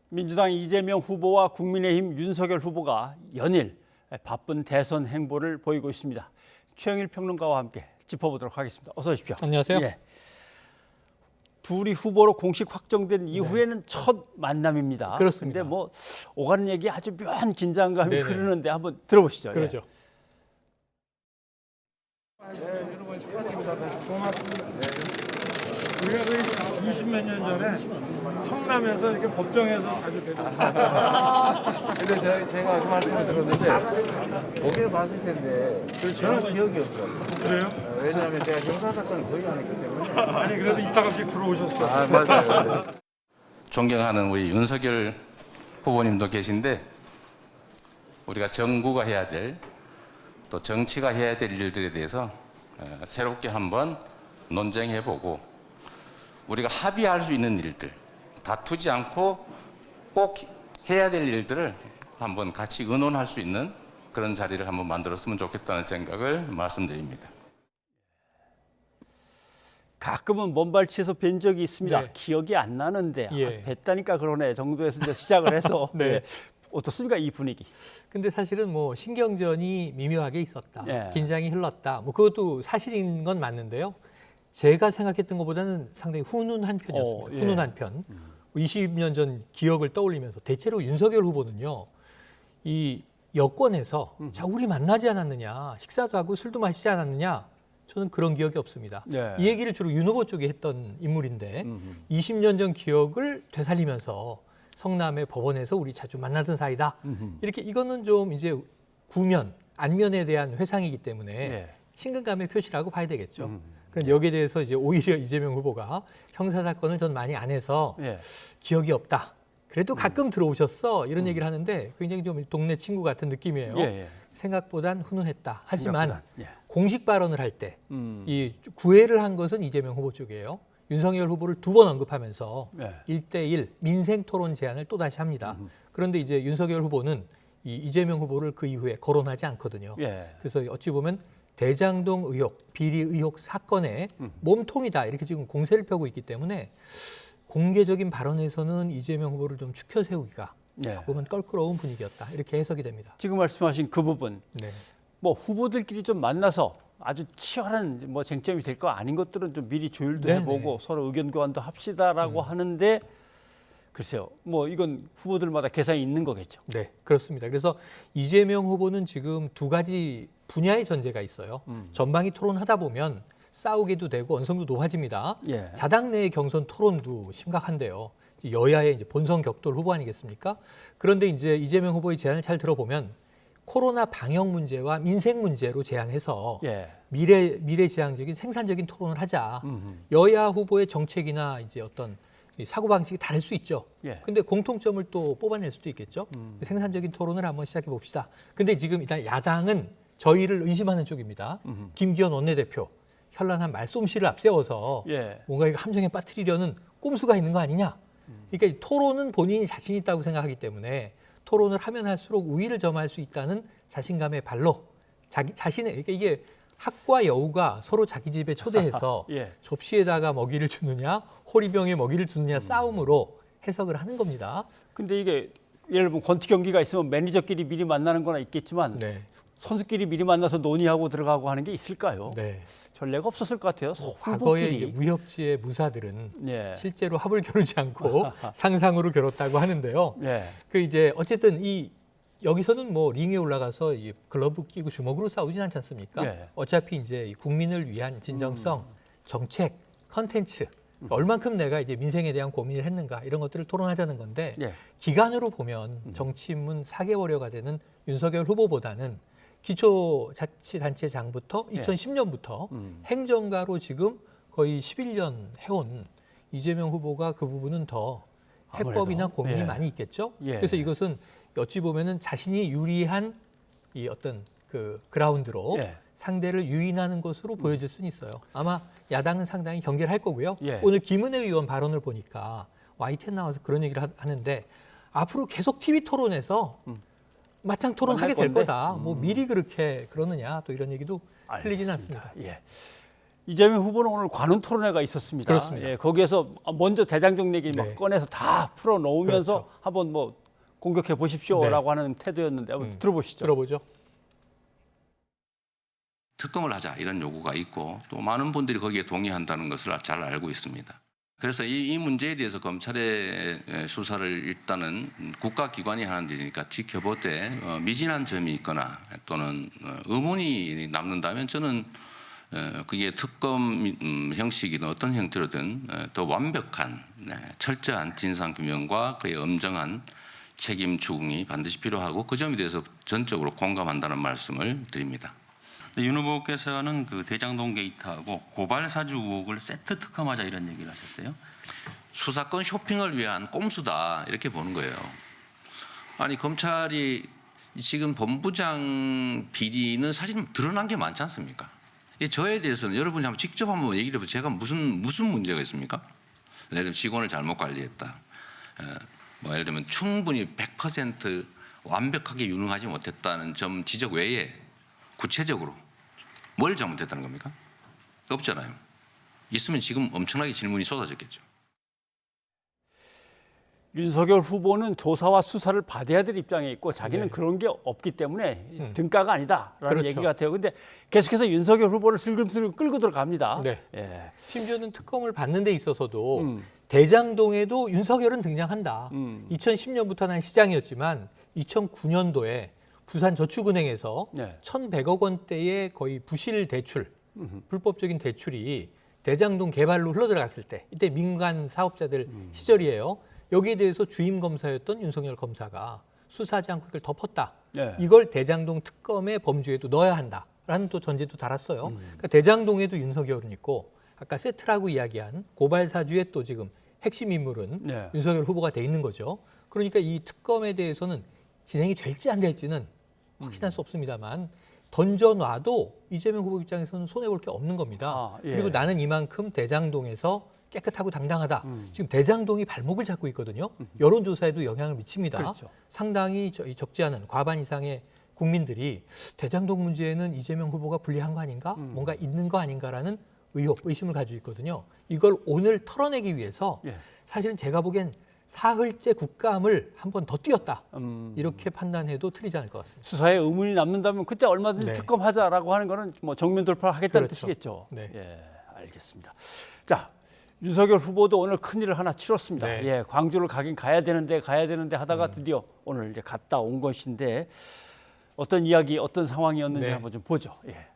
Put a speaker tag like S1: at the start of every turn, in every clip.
S1: 민주당 이재명 후보와 국민의힘 윤석열 후보가 연일 바쁜 대선 행보를 보이고 있습니다. 최영일 평론가와 함께 짚어보도록 하겠습니다. 어서 오십시오.
S2: 안녕하세요.
S1: 예. 둘이 후보로 공식 확정된 이후에는 첫 만남입니다.
S2: 그렇습니다.
S1: 그런데 뭐 오가는 얘기 아주 묘한 긴장감이
S2: 네네.
S1: 흐르는데 한번 들어보시죠.
S2: 그러죠.
S3: 여러분 축하드립니다. 고맙습니다. 우리가 20몇 년 전에 성남에서 이렇게 법정에서 자주 뵀었어요.
S4: 근데 제가 그 말씀을 들었는데 보기는 봤을 텐데 저는 기억이 없어요.
S3: 그래요?
S4: 왜냐하면 제가 형사 사건을 거의 안 했기 때문에.
S3: 아니 그래도 이따가씩 들어오셨어요.
S4: 아 맞아요.
S5: 존경하는 우리 윤석열 후보님도 계신데 우리가 정부가 해야 될 또 정치가 해야 될 일들에 대해서 새롭게 한번 논쟁해보고 우리가 합의할 수 있는 일들, 다투지 않고 꼭 해야 될 일들을 한번 같이 의논할 수 있는 그런 자리를 한번 만들었으면 좋겠다는 생각을 말씀드립니다.
S1: 가끔은 먼발치에서 뵌 적이 있습니다.
S2: 네.
S1: 기억이 안 나는데
S2: 예.
S1: 뵀다니까 그러네 정도에서 이제 시작을 해서
S2: 네.
S1: 예. 어떻습니까 이 분위기?
S2: 근데 사실은 뭐 신경전이 미묘하게 있었다.
S1: 예.
S2: 긴장이 흘렀다. 뭐 그것도 사실인 건 맞는데요. 제가 생각했던 것보다는 상당히 훈훈한 편이었습니다.
S1: 예.
S2: 훈훈한 편. 20년 전 기억을 떠올리면서 대체로 윤석열 후보는요. 이 여권에서 자 우리 만나지 않았느냐. 식사도 하고 술도 마시지 않았느냐. 저는 그런 기억이 없습니다.
S1: 예.
S2: 이 얘기를 주로 윤 후보 쪽에 했던 인물인데 20년 전 기억을 되살리면서 성남의 법원에서 우리 자주 만나던 사이다. 이렇게 이거는 좀 이제 구면, 안면에 대한 회상이기 때문에
S1: 예.
S2: 친근감의 표시라고 봐야 되겠죠. 그런데 여기에 대해서 이제 오히려 이재명 후보가 형사 사건을 전 많이 안 해서
S1: 예.
S2: 기억이 없다. 그래도 가끔 들어오셨어. 이런 얘기를 하는데 굉장히 좀 동네 친구 같은 느낌이에요.
S1: 예, 예.
S2: 생각보단 훈훈했다. 하지만
S1: 생각보단, 예.
S2: 공식 발언을 할 때 이 구애를 한 것은 이재명 후보 쪽이에요. 윤석열 후보를 두 번 언급하면서
S1: 네.
S2: 1대1 민생 토론 제안을 또다시 합니다. 그런데 이제 윤석열 후보는 이 이재명 후보를 그 이후에 거론하지 않거든요.
S1: 예.
S2: 그래서 어찌 보면 대장동 의혹, 비리 의혹 사건의 몸통이다 이렇게 지금 공세를 펴고 있기 때문에 공개적인 발언에서는 이재명 후보를 좀 추켜 세우기가
S1: 예.
S2: 조금은 껄끄러운 분위기였다 이렇게 해석이 됩니다.
S1: 지금 말씀하신 그 부분
S2: 네.
S1: 뭐 후보들끼리 좀 만나서 아주 치열한 뭐 쟁점이 될 거 아닌 것들은 좀 미리 조율도
S2: 네네.
S1: 해보고 서로 의견 교환도 합시다라고 하는데 글쎄요 뭐 이건 후보들마다 계산이 있는 거겠죠.
S2: 네, 그렇습니다. 그래서 이재명 후보는 지금 두 가지 분야의 전제가 있어요. 전방위 토론하다 보면 싸우게도 되고 언성도 높아집니다.
S1: 예.
S2: 자당 내의 경선 토론도 심각한데요. 여야의 이제 본선 격돌 후보 아니겠습니까? 그런데 이제 이재명 후보의 제안을 잘 들어보면 코로나 방역 문제와 민생 문제로 제안해서
S1: 예.
S2: 미래지향적인 생산적인 토론을 하자. 여야 후보의 정책이나 이제 어떤 이 사고방식이 다를 수 있죠.
S1: 예.
S2: 근데 공통점을 또 뽑아낼 수도 있겠죠. 생산적인 토론을 한번 시작해 봅시다. 근데 지금 일단 야당은 저희를 의심하는 쪽입니다. 김기현 원내대표 현란한 말솜씨를 앞세워서
S1: 예.
S2: 뭔가 이거 함정에 빠뜨리려는 꼼수가 있는 거 아니냐. 그러니까 이 토론은 본인이 자신 있다고 생각하기 때문에 토론을 하면 할수록 우위를 점할 수 있다는 자신감의 발로 자신의 그러니까 이게 학과 여우가 서로 자기 집에 초대해서
S1: 예.
S2: 접시에다가 먹이를 주느냐 호리병에 먹이를 주느냐 싸움으로 해석을 하는 겁니다.
S1: 근데 이게 예를 들면 권투 경기가 있으면 매니저끼리 미리 만나는 거나 있겠지만
S2: 네.
S1: 선수끼리 미리 만나서 논의하고 들어가고 하는 게 있을까요?
S2: 네.
S1: 전례가 없었을 것 같아요.
S2: 과거의 이제
S1: 후보끼리.
S2: 무협지의 무사들은
S1: 예.
S2: 실제로 합을 겨루지 않고 상상으로 겨뤘다고 하는데요.
S1: 예.
S2: 그 이제 어쨌든 이 여기서는 뭐 링에 올라가서 이 글러브 끼고 주먹으로 싸우진 않지 않습니까?
S1: 예.
S2: 어차피 이제 이 국민을 위한 진정성, 정책, 컨텐츠 얼만큼 내가 이제 민생에 대한 고민을 했는가 이런 것들을 토론하자는 건데
S1: 예.
S2: 기간으로 보면 정치인문 4개월여가 되는 윤석열 후보보다는 기초자치단체장부터 2010년부터 행정가로 지금 거의 11년 해온 이재명 후보가 그 부분은 더 해법이나
S1: 아무래도,
S2: 고민이
S1: 예.
S2: 많이 있겠죠.
S1: 예.
S2: 그래서 이것은 어찌 보면은 자신이 유리한 이 어떤 그 그라운드로
S1: 예.
S2: 상대를 유인하는 것으로 보여질 수는 있어요. 아마 야당은 상당히 경계를 할 거고요.
S1: 예.
S2: 오늘 김은혜 의원 발언을 보니까 YTN 나와서 그런 얘기를 하는데 앞으로 계속 TV 토론에서 맞짱 토론하게 될
S1: 건데?
S2: 거다. 뭐 미리 그렇게 그러느냐 또 이런 얘기도 틀리지는
S1: 알겠습니다.
S2: 않습니다.
S1: 예. 이재명 후보는 오늘 관훈 토론회가 있었습니다.
S2: 그렇습니다.
S1: 예, 거기에서 먼저 대장동 얘기 막
S2: 네.
S1: 꺼내서 다 풀어 놓으면서
S2: 그렇죠.
S1: 한번 뭐 공격해 보십시오라고 하는 태도였는데 한번 들어보시죠.
S2: 들어보죠.
S5: 특검을 하자 이런 요구가 있고 또 많은 분들이 거기에 동의한다는 것을 잘 알고 있습니다. 그래서 이 문제에 대해서 검찰의 수사를 일단은 국가기관이 하는 일이니까 지켜보되 미진한 점이 있거나 또는 의문이 남는다면 저는 그게 특검 형식이든 어떤 형태로든 더 완벽한 철저한 진상규명과 그의 엄정한 책임 추궁이 반드시 필요하고 그 점에 대해서 전적으로 공감한다는 말씀을 드립니다.
S6: 윤 후보께서는 그 대장동 게이트하고 고발 사주 의혹을 세트 특검하자 이런 얘기를 하셨어요.
S5: 수사권 쇼핑을 위한 꼼수다 이렇게 보는 거예요. 아니 검찰이 지금 본부장 비리는 사실 드러난 게 많지 않습니까? 저에 대해서는 여러분이 한번 직접 한번 얘기를 해보세요. 제가 무슨 문제가 있습니까? 예를 들면 직원을 잘못 관리했다. 뭐 예를 들면 충분히 100% 완벽하게 유능하지 못했다는 점 지적 외에 구체적으로 뭘 잘못했다는 겁니까? 없잖아요. 있으면 지금 엄청나게 질문이 쏟아졌겠죠.
S1: 윤석열 후보는 조사와 수사를 받아야 될 입장에 있고 자기는
S2: 네.
S1: 그런 게 없기 때문에 등가가 아니다라는
S2: 그렇죠.
S1: 얘기 같아요. 근데 계속해서 윤석열 후보를 슬금슬금 끌고 들어갑니다.
S2: 네.
S1: 예.
S2: 심지어는 특검을 받는 데 있어서도 대장동에도 윤석열은 등장한다. 2010년부터 난 시장이었지만 2009년도에 부산저축은행에서
S1: 네.
S2: 1,100억 원대의 거의 부실 대출, 불법적인 대출이 대장동 개발로 흘러들어갔을 때 이때 민간 사업자들 시절이에요. 여기에 대해서 주임 검사였던 윤석열 검사가 수사하지 않고 이걸 덮었다.
S1: 네.
S2: 이걸 대장동 특검의 범주에도 넣어야 한다라는 또 전제도 달았어요. 그러니까 대장동에도 윤석열은 있고 아까 세트라고 이야기한 고발사주의 또 지금 핵심 인물은
S1: 네.
S2: 윤석열 후보가 돼 있는 거죠. 그러니까 이 특검에 대해서는 진행이 될지 안 될지는 확신할 수 없습니다만 던져놔도 이재명 후보 입장에서는 손해볼 게 없는 겁니다.
S1: 아, 예.
S2: 그리고 나는 이만큼 대장동에서 깨끗하고 당당하다. 지금 대장동이 발목을 잡고 있거든요. 여론조사에도 영향을 미칩니다.
S1: 그렇죠.
S2: 상당히 적지 않은 과반 이상의 국민들이 대장동 문제에는 이재명 후보가 불리한 거 아닌가? 뭔가 있는 거 아닌가라는 의혹, 의심을 가지고 있거든요. 이걸 오늘 털어내기 위해서
S1: 예.
S2: 사실은 제가 보기엔 사흘째 국감을 한 번 더 뛰었다. 이렇게 판단해도 틀리지 않을 것 같습니다.
S1: 수사에 의문이 남는다면 그때 얼마든지
S2: 네.
S1: 특검하자라고 하는 거는 뭐 정면 돌파하겠다는
S2: 그렇죠.
S1: 뜻이겠죠.
S2: 네.
S1: 예, 알겠습니다. 자, 윤석열 후보도 오늘 큰일을 하나 치렀습니다.
S2: 네.
S1: 예, 광주를 가긴 가야 되는데 하다가 드디어 오늘 이제 갔다 온 것인데 어떤 이야기, 어떤 상황이었는지
S2: 네.
S1: 한번 좀 보죠. 예.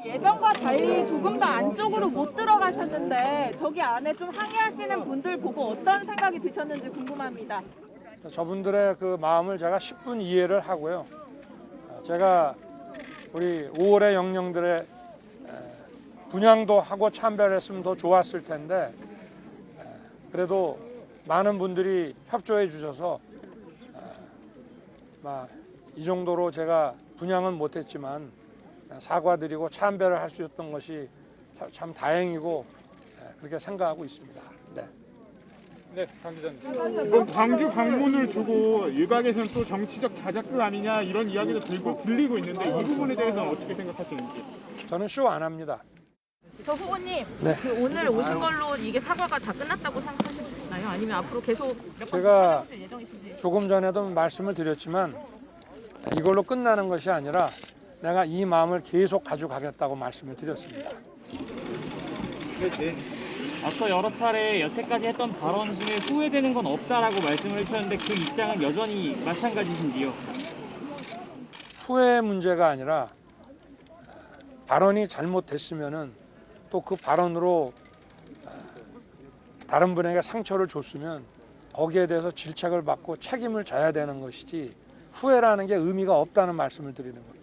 S7: 예전과 달리 조금 더 안쪽으로 못 들어가셨는데 저기 안에 좀 항의하시는 분들 보고 어떤 생각이 드셨는지 궁금합니다.
S3: 저분들의 그 마음을 제가 10분 이해를 하고요. 제가 우리 5월의 영령들의 분양도 하고 참배했으면 더 좋았을 텐데 그래도 많은 분들이 협조해 주셔서 이 정도로 제가 분양은 못했지만 사과드리고 참배를 할 수 있었던 것이 참 다행이고 그렇게 생각하고 있습니다. 네.
S8: 네, 강 기자님. 이번 광주 방문을 두고 일각에서는 또 정치적 자작극 아니냐 이런 이야기도 들리고 있는데 이 부분에 대해서는 어떻게 생각하시는지?
S3: 저는 쇼 안 합니다.
S7: 저 후보님,
S3: 네.
S7: 그 오늘 오신 걸로 이게 사과가 다 끝났다고 생각하시나요? 아니면 앞으로 계속 몇 번
S3: 제가
S7: 찾아주실 예정이신지?
S3: 조금 전에도 말씀을 드렸지만 이걸로 끝나는 것이 아니라 내가 이 마음을 계속 가져가겠다고 말씀을 드렸습니다.
S9: 앞서 여러 차례 여태까지 했던 발언 중에 후회되는 건 없다라고 말씀을 해주셨는데 그 입장은 여전히 마찬가지신지요?
S3: 후회 문제가 아니라 발언이 잘못됐으면은 또 그 발언으로 다른 분에게 상처를 줬으면 거기에 대해서 질책을 받고 책임을 져야 되는 것이지 후회라는 게 의미가 없다는 말씀을 드리는 겁니다.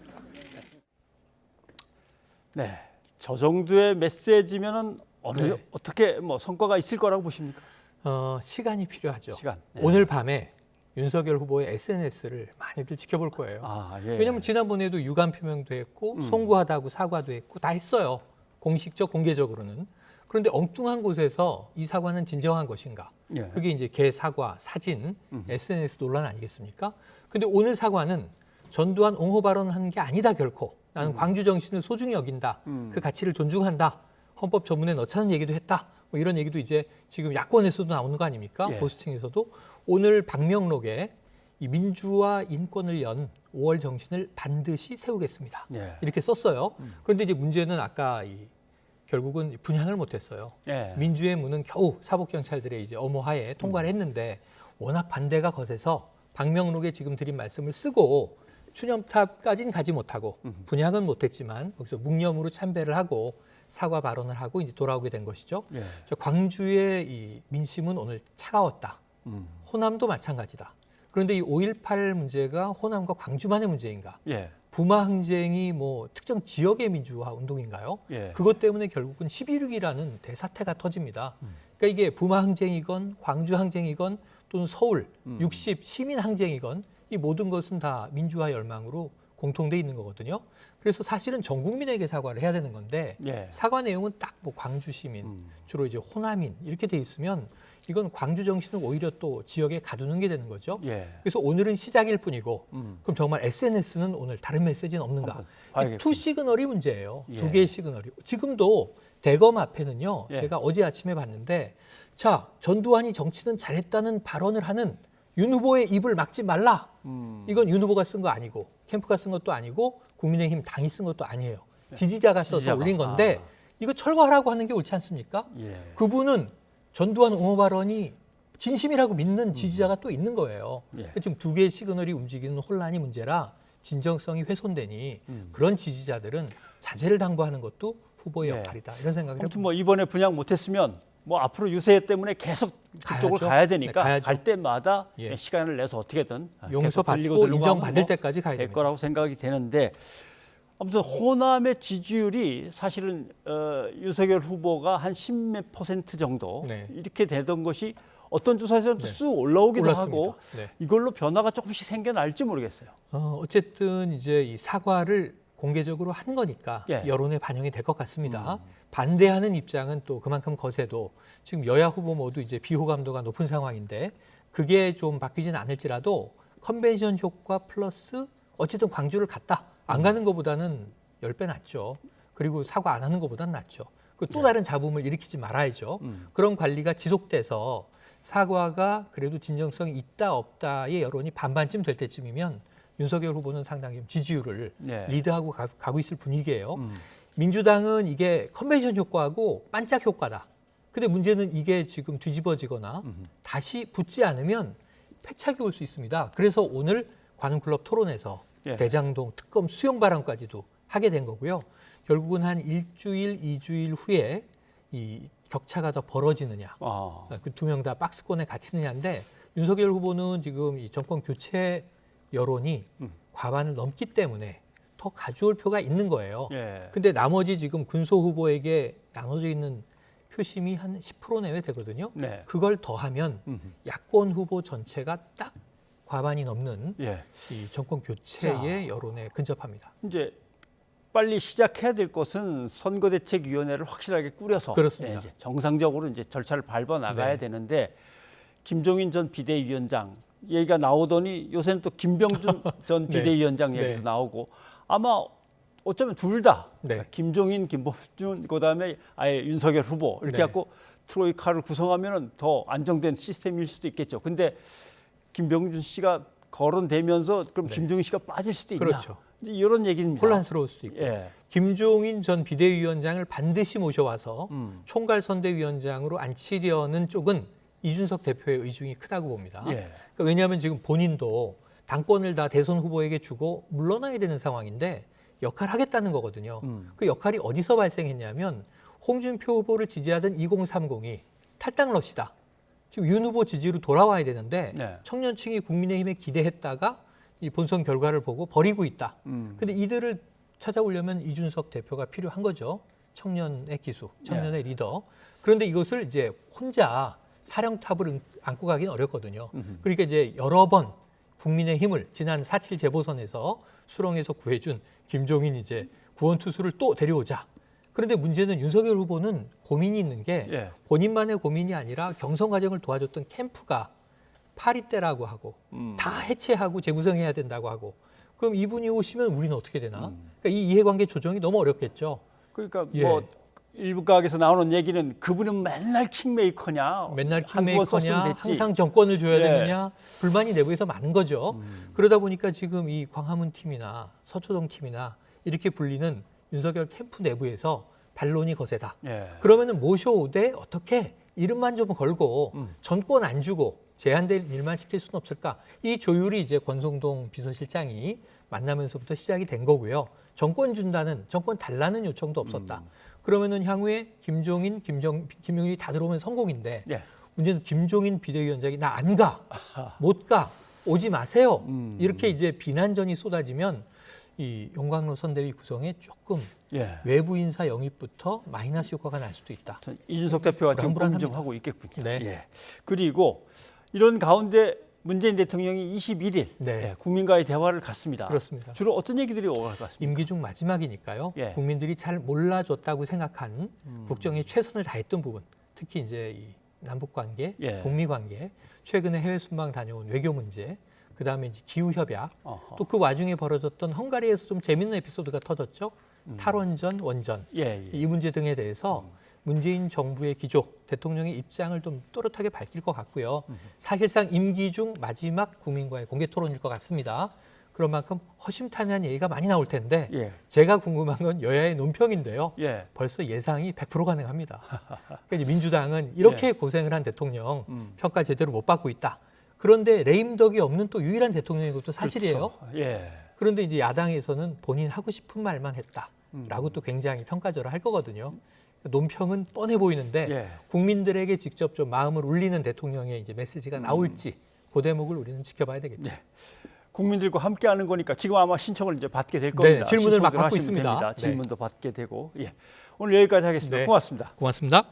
S1: 네, 저 정도의 메시지면은
S2: 네.
S1: 어떻게 뭐 성과가 있을 거라고 보십니까?
S2: 시간이 필요하죠.
S1: 시간. 네.
S2: 오늘 밤에 윤석열 후보의 SNS를 많이들 지켜볼 거예요.
S1: 아, 예.
S2: 왜냐하면 지난번에도 유감 표명도 했고 송구하다고 사과도 했고 다 했어요. 공식적 공개적으로는. 그런데 엉뚱한 곳에서 이 사과는 진정한 것인가?
S1: 예.
S2: 그게 이제 개 사과, 사진, SNS 논란 아니겠습니까? 근데 오늘 사과는 전두환 옹호 발언한 게 아니다 결코. 나는 광주 정신을 소중히 여긴다. 그 가치를 존중한다. 헌법 조문에 넣자는 얘기도 했다. 뭐 이런 얘기도 이제 지금 야권에서도 나오는 거 아닙니까?
S1: 예.
S2: 보수층에서도 오늘 방명록에 이 민주와 인권을 연 5월 정신을 반드시 세우겠습니다.
S1: 예.
S2: 이렇게 썼어요. 그런데 이제 문제는 아까 결국은 분양을 못했어요.
S1: 예.
S2: 민주의 문은 겨우 사법경찰들의 이제 엄호하에 통과를 했는데 워낙 반대가 거세서 방명록에 지금 드린 말씀을 쓰고 추념탑까지는 가지 못하고 분양은 못했지만 거기서 묵념으로 참배를 하고 사과 발언을 하고 이제 돌아오게 된 것이죠.
S1: 예.
S2: 광주의 이 민심은 오늘 차가웠다. 호남도 마찬가지다. 그런데 이 5.18 문제가 호남과 광주만의 문제인가?
S1: 예.
S2: 부마 항쟁이 뭐 특정 지역의 민주화 운동인가요?
S1: 예.
S2: 그것 때문에 결국은 11.6이라는 대사태가 터집니다. 그러니까 이게 부마 항쟁이건 광주 항쟁이건 또는 서울 60 시민 항쟁이건 이 모든 것은 다 민주화 열망으로 공통돼 있는 거거든요. 그래서 사실은 전 국민에게 사과를 해야 되는 건데
S1: 예.
S2: 사과 내용은 딱 뭐 광주 시민, 주로 이제 호남인 이렇게 돼 있으면 이건 광주 정신을 오히려 또 지역에 가두는 게 되는 거죠.
S1: 예.
S2: 그래서 오늘은 시작일 뿐이고 그럼 정말 SNS는 오늘 다른 메시지는 없는가?
S1: 한번 봐야겠군요.
S2: 투 시그널이 문제예요.
S1: 예.
S2: 두 개의 시그널이. 지금도 대검 앞에는요.
S1: 예.
S2: 제가 어제 아침에 봤는데 자 전두환이 정치는 잘했다는 발언을 하는 윤 후보의 입을 막지 말라. 이건 윤 후보가 쓴 거 아니고 캠프가 쓴 것도 아니고 국민의힘 당이 쓴 것도 아니에요. 지지자가 써서
S1: 지지자가.
S2: 올린 건데 이거 철거하라고 하는 게 옳지 않습니까?
S1: 예.
S2: 그분은 전두환 옹호 발언이 진심이라고 믿는 지지자가 또 있는 거예요.
S1: 예.
S2: 지금 두 개의 시그널이 움직이는 혼란이 문제라 진정성이 훼손되니 그런 지지자들은 자제를 당부하는 것도 후보의
S1: 예.
S2: 역할이다. 이런 생각을
S1: 아무튼
S2: 해봅니다.
S1: 뭐 이번에 분양 못했으면 뭐 앞으로 유세 때문에 계속 그쪽으로
S2: 가야죠.
S1: 가야 되니까
S2: 네, 가야죠.
S1: 갈 때마다
S2: 예.
S1: 시간을 내서 어떻게든 계속
S2: 용서받고
S1: 들리고 들리고
S2: 인정받을
S1: 하면 뭐
S2: 때까지 가야
S1: 될
S2: 됩니다.
S1: 거라고 생각이 되는데 아무튼 호남의 지지율이 사실은 윤석열 후보가 한 10몇 % 정도
S2: 네.
S1: 이렇게 되던 것이 어떤 조사에서는 쑥 올라오기도
S2: 올랐습니다.
S1: 하고
S2: 네.
S1: 이걸로 변화가 조금씩 생겨날지 모르겠어요.
S2: 어쨌든 이제 이 사과를 공개적으로 한 거니까
S1: 예.
S2: 여론에 반영이 될 것 같습니다. 반대하는 입장은 또 그만큼 거세도 지금 여야 후보 모두 이제 비호감도가 높은 상황인데 그게 좀 바뀌지는 않을지라도 컨벤션 효과 플러스 어쨌든 광주를 갔다. 안 가는 것보다는 10배 낫죠. 그리고 사과 안 하는 것보다는 낫죠. 또 다른 잡음을 일으키지 말아야죠. 그런 관리가 지속돼서 사과가 그래도 진정성이 있다 없다의 여론이 반반쯤 될 때쯤이면 윤석열 후보는 상당히 지지율을
S1: 네.
S2: 리드하고 가고 있을 분위기예요. 민주당은 이게 컨벤션 효과하고 반짝 효과다. 근데 문제는 이게 지금 뒤집어지거나 다시 붙지 않으면 패착이 올 수 있습니다. 그래서 오늘 관훈클럽 토론에서
S1: 예.
S2: 대장동 특검 수용 발언까지도 하게 된 거고요. 결국은 한 일주일, 2주일 후에 이 격차가 더 벌어지느냐. 그 두 명 다 박스권에 갇히느냐인데 윤석열 후보는 지금 이 정권 교체 여론이 과반을 넘기 때문에 더 가져올 표가 있는 거예요.
S1: 예.
S2: 근데 나머지 지금 군소 후보에게 나눠져 있는 표심이 한 10% 내외 되거든요.
S1: 네.
S2: 그걸 더하면 야권 후보 전체가 딱 과반이 넘는
S1: 예.
S2: 이 정권 교체의 여론에 근접합니다.
S1: 이제 빨리 시작해야 될 것은 선거대책위원회를 확실하게 꾸려서
S2: 그렇습니다.
S1: 이제 정상적으로 이제 절차를 밟아 나가야
S2: 네.
S1: 되는데 김종인 전 비대위원장 얘기가 나오더니 요새는 또 김병준 전
S2: 네.
S1: 비대위원장 얘기도
S2: 네.
S1: 나오고 아마 어쩌면 둘 다
S2: 네.
S1: 김종인, 김범준 그다음에 아예 윤석열 후보 이렇게
S2: 네.
S1: 갖고 트로이카를 구성하면은 더 안정된 시스템일 수도 있겠죠. 근데 김병준 씨가 거론되면서 그럼 김종인 씨가 빠질 수도 있냐?
S2: 그렇죠.
S1: 이제 이런 얘기입니다.
S2: 혼란스러울 수도 있고.
S1: 예.
S2: 김종인 전 비대위원장을 반드시 모셔와서 총괄선대위원장으로 앉히려는 쪽은 이준석 대표의 의중이 크다고 봅니다.
S1: 예.
S2: 그러니까 왜냐하면 지금 본인도 당권을 다 대선 후보에게 주고 물러나야 되는 상황인데 역할을 하겠다는 거거든요. 그 역할이 어디서 발생했냐면 홍준표 후보를 지지하던 2030이 탈당러시다. 지금 윤 후보 지지로 돌아와야 되는데
S1: 네.
S2: 청년층이 국민의힘에 기대했다가 이 본선 결과를 보고 버리고 있다. 근데 이들을 찾아오려면 이준석 대표가 필요한 거죠. 청년의 기수, 청년의 리더. 그런데 이것을 이제 혼자 사령탑을 안고 가기는 어렵거든요. 그러니까 이제 여러 번 국민의힘을 지난 4.7 재보선에서 수렁에서 구해준 김종인 이제 구원투수를 또 데려오자. 그런데 문제는 윤석열 후보는 고민이 있는 게
S1: 예.
S2: 본인만의 고민이 아니라 경선 과정을 도와줬던 캠프가 파리 때라고 하고 다 해체하고 재구성해야 된다고 하고 그럼 이분이 오시면 우리는 어떻게 되나? 그러니까 이 이해관계 조정이 너무 어렵겠죠.
S1: 그러니까
S2: 예.
S1: 뭐 일부 각에서 나오는 얘기는 그분은 맨날 킹메이커냐,
S2: 맨날
S1: 한두 번 썼으면
S2: 킹메이커냐,
S1: 됐지.
S2: 항상 정권을 줘야
S1: 예.
S2: 되느냐, 불만이 내부에서 많은 거죠. 그러다 보니까 지금 이 광화문 팀이나 서초동 팀이나 이렇게 불리는 윤석열 캠프 내부에서 반론이 거세다.
S1: 예.
S2: 그러면은 모셔오되 어떻게 이름만 좀 걸고 전권 안 주고 제한될 일만 시킬 수는 없을까? 이 조율이 이제 권성동 비서실장이 만나면서부터 시작이 된 거고요. 정권 준다는, 정권 달라는 요청도 없었다. 그러면은 향후에 김종인, 김용일이 다 들어오면 성공인데
S1: 예.
S2: 문제는 김종인 비대위원장이 나 안 가, 못 가, 오지 마세요. 이렇게 이제 비난전이 쏟아지면 이 용광로 선대위 구성에 조금
S1: 예.
S2: 외부 인사 영입부터 마이너스 효과가 날 수도 있다.
S1: 전 이준석 대표가 지금
S2: 불안불안합니다.
S1: 검증하고 있겠군요.
S2: 네.
S1: 예. 그리고 이런 가운데 문재인 대통령이 21일
S2: 네.
S1: 예, 국민과의 대화를 갖습니다.
S2: 그렇습니다.
S1: 주로 어떤 얘기들이 오갈 것 같습니다.
S2: 임기 중 마지막이니까요.
S1: 예.
S2: 국민들이 잘 몰라줬다고 생각한 국정에 최선을 다했던 부분, 특히 이제 이 남북 관계,
S1: 예.
S2: 북미 관계, 최근에 해외 순방 다녀온 외교 문제, 그 다음에 이제 기후 협약, 또 그 와중에 벌어졌던 헝가리에서 좀 재밌는 에피소드가 터졌죠. 탈원전, 원전
S1: 예, 예.
S2: 이 문제 등에 대해서 문재인 정부의 기조, 대통령의 입장을 좀 또렷하게 밝힐 것 같고요. 사실상 임기 중 마지막 국민과의 공개 토론일 것 같습니다. 그런 만큼 허심탄회한 얘기가 많이 나올 텐데
S1: 예.
S2: 제가 궁금한 건 여야의 논평인데요.
S1: 예.
S2: 벌써 예상이 100% 가능합니다. 그러니까 이제 민주당은 이렇게
S1: 예.
S2: 고생을 한 대통령 평가 제대로 못 받고 있다. 그런데 레임덕이 없는 또 유일한 대통령인 것도 사실이에요.
S1: 그렇죠. 예.
S2: 그런데 이제 야당에서는 본인 하고 싶은 말만 했다라고 또 굉장히 평가절을 할 거거든요. 논평은 뻔해 보이는데
S1: 예.
S2: 국민들에게 직접 좀 마음을 울리는 대통령의 이제 메시지가 나올지 그 대목을 우리는 지켜봐야 되겠죠.
S1: 예. 국민들과 함께하는 거니까 지금 아마 신청을 이제 받게 될 겁니다.
S2: 질문을 막
S1: 신청들
S2: 받고
S1: 하시면
S2: 있습니다.
S1: 됩니다.
S2: 네.
S1: 질문도 받게 되고. 예. 오늘 여기까지 하겠습니다.
S2: 네.
S1: 고맙습니다.
S2: 고맙습니다.